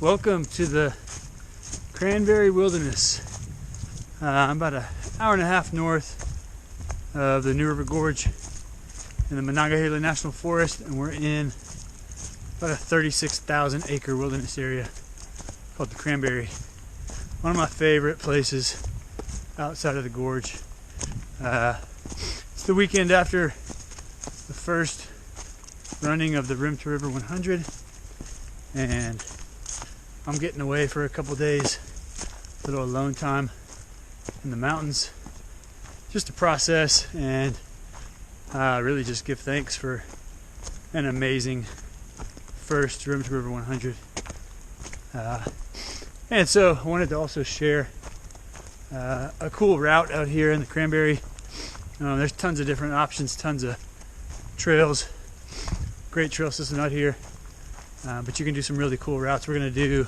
Welcome to the Cranberry Wilderness. I'm about an hour and a half north of the New River Gorge in the Monongahela National Forest, and we're in about a 36,000 acre wilderness area called the Cranberry. One of my favorite places outside of the gorge. It's the weekend after the first running of the Rim to River 100, and I'm getting away for a couple days, a little alone time in the mountains, just to process and really just give thanks for an amazing first Rim to River 100. And so I wanted to also share a cool route out here in the Cranberry. There's tons of different options, tons of trails, great trail system out here, but you can do some really cool routes. We're going to do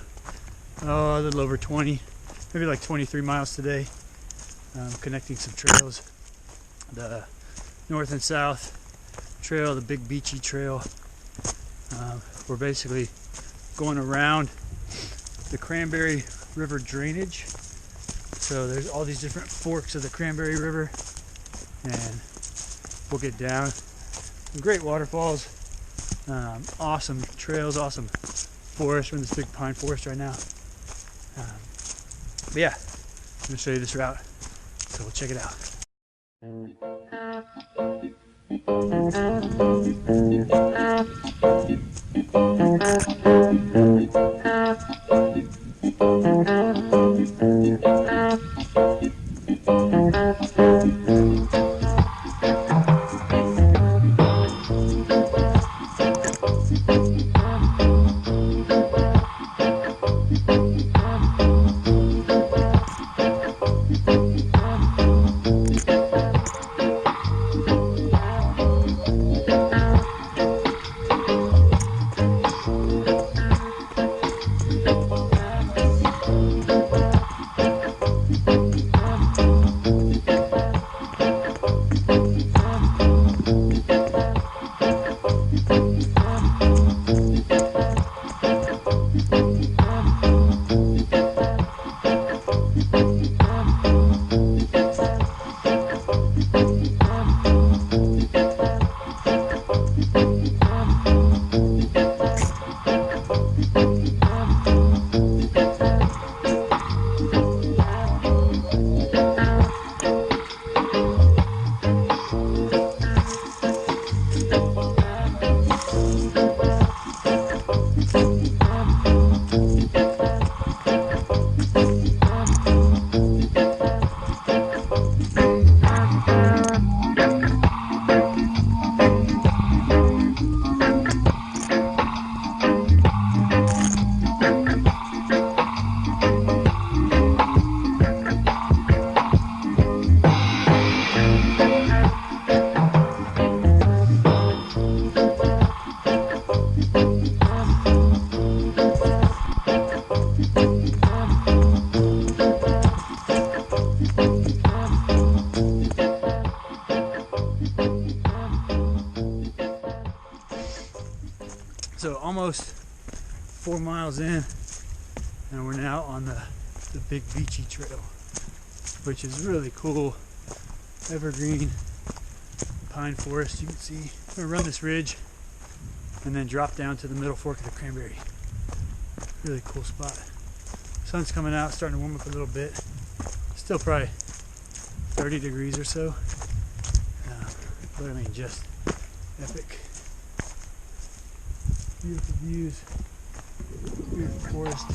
a little over 20, maybe like 23 miles today, connecting some trails. The north and south trail, the big beachy trail. We're basically going around the Cranberry River drainage. So there's all these different forks of the Cranberry River, and we'll get down some great waterfalls, awesome trails, awesome forest. We're in this big pine forest right now. But yeah, I'm gonna show you this route, so we'll check it out. So almost 4 miles in, and we're now on the big beachy trail, which is really cool. Evergreen pine forest. You can see we're gonna run this ridge and then drop down to the middle fork of the Cranberry. Really cool spot. Sun's coming out, starting to warm up a little bit. Still probably 30 degrees or so, but I mean, just epic. Beautiful views, beautiful forest.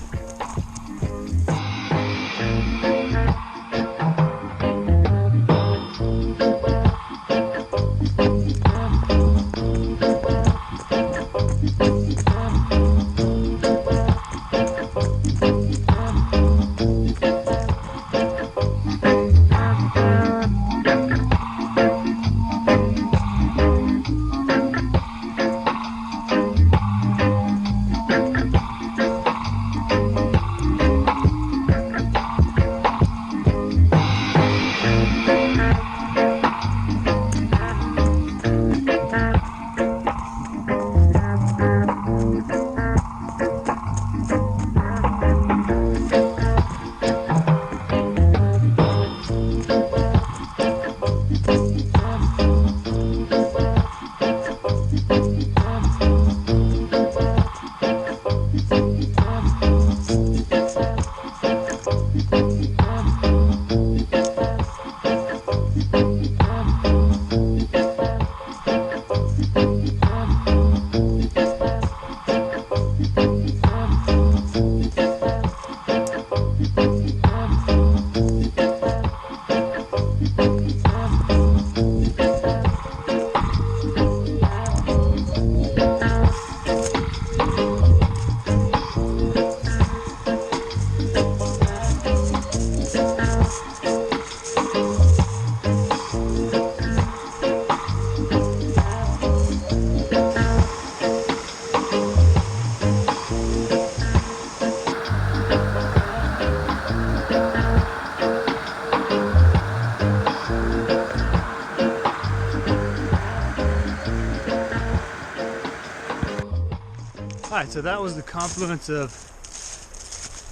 Alright, so that was the confluence of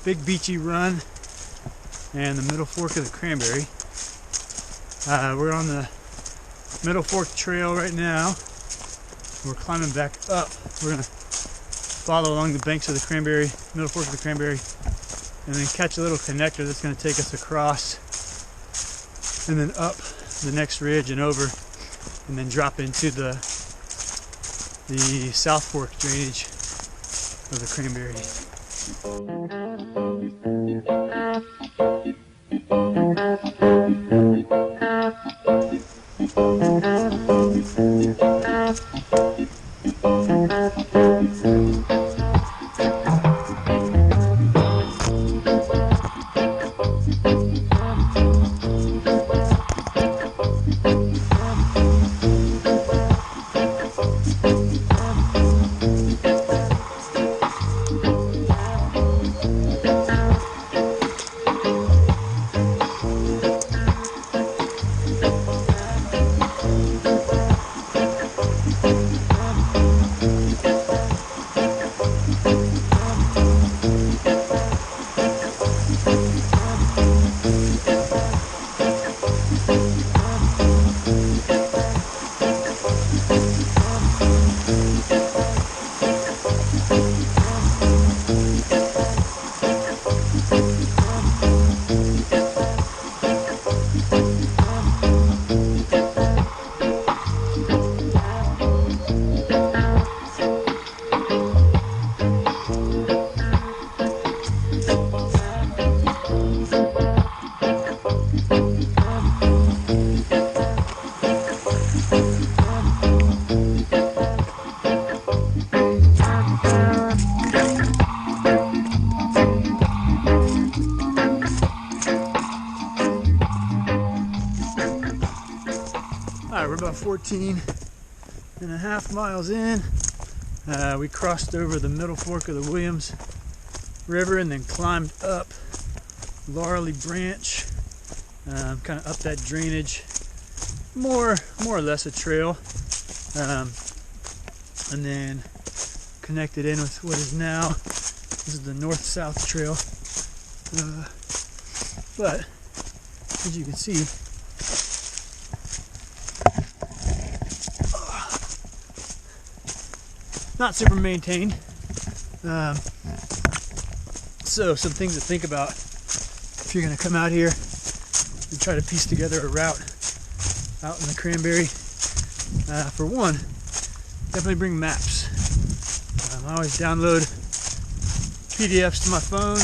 Big Beachy Run and the Middle Fork of the Cranberry. We're on the Middle Fork Trail right now. We're climbing back up. We're going to follow along the banks of the Cranberry, Middle Fork of the Cranberry, and then catch a little connector that's going to take us across and then up the next ridge and over, and then drop into the South Fork drainage of the Cranberry. We're about 14.5 miles in. We crossed over the Middle Fork of the Williams River and then climbed up Laurelly Branch, kind of up that drainage, more or less a trail, and then connected in with what is now, this is the north-south trail, but as you can see, not super maintained. So some things to think about if you're going to come out here and try to piece together a route out in the Cranberry. For one, definitely bring maps. I always download PDFs to my phone,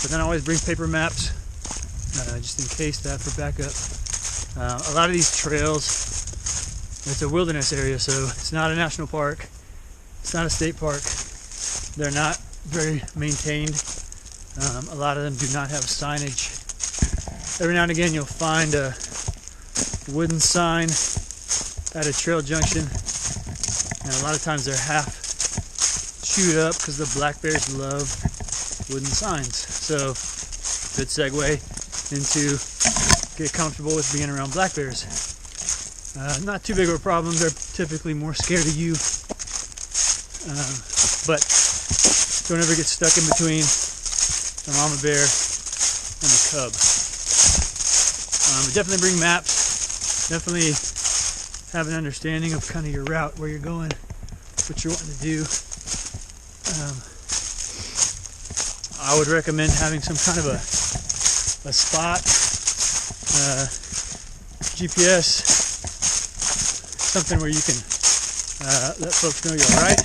but then I always bring paper maps just in case that for backup. A lot of these trails, it's a wilderness area, so it's not a national park. It's not a state park. They're not very maintained. A lot of them do not have signage. Every now and again you'll find a wooden sign at a trail junction, and a lot of times they're half chewed up because the black bears love wooden signs. So good segue into get comfortable with being around black bears. Not too big of a problem. They're typically more scared of you. But don't ever get stuck in between the mama bear and the cub. Definitely bring maps. Definitely have an understanding of kind of your route, where you're going, what you're wanting to do. I would recommend having some kind of a spot, GPS, something where you can let folks know you're alright.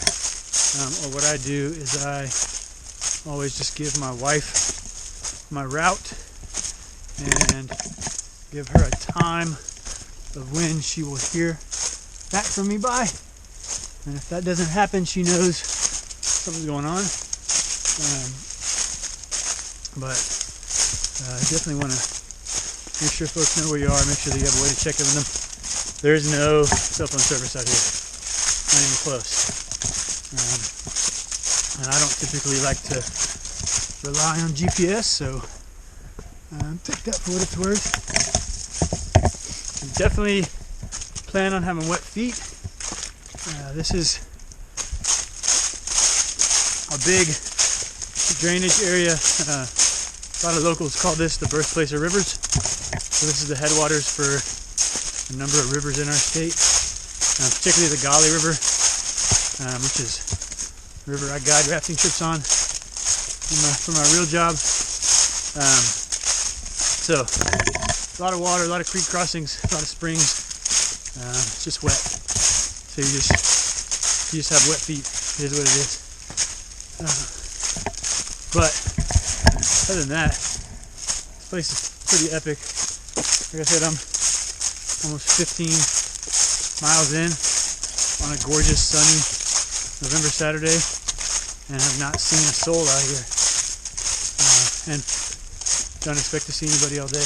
Or what I do is I always just give my wife my route and give her a time of when she will hear back from me by. And if that doesn't happen, she knows something's going on. But definitely want to make sure folks know where you are, make sure that you have a way to check in with them. There is no cell phone service out here, not even close. And I don't typically like to rely on GPS, so take that for what it's worth. Definitely plan on having wet feet. This is a big drainage area. A lot of locals call this the birthplace of rivers. So this is the headwaters for a number of rivers in our state, particularly the Gauley River, which is a river I guide rafting trips on for my real job. So a lot of water, a lot of creek crossings, a lot of springs. It's just wet. So you just have wet feet. It is what it is. But other than that, this place is pretty epic. Like I said, I'm almost 15 miles in on a gorgeous sunny November Saturday and have not seen a soul out here. And don't expect to see anybody all day.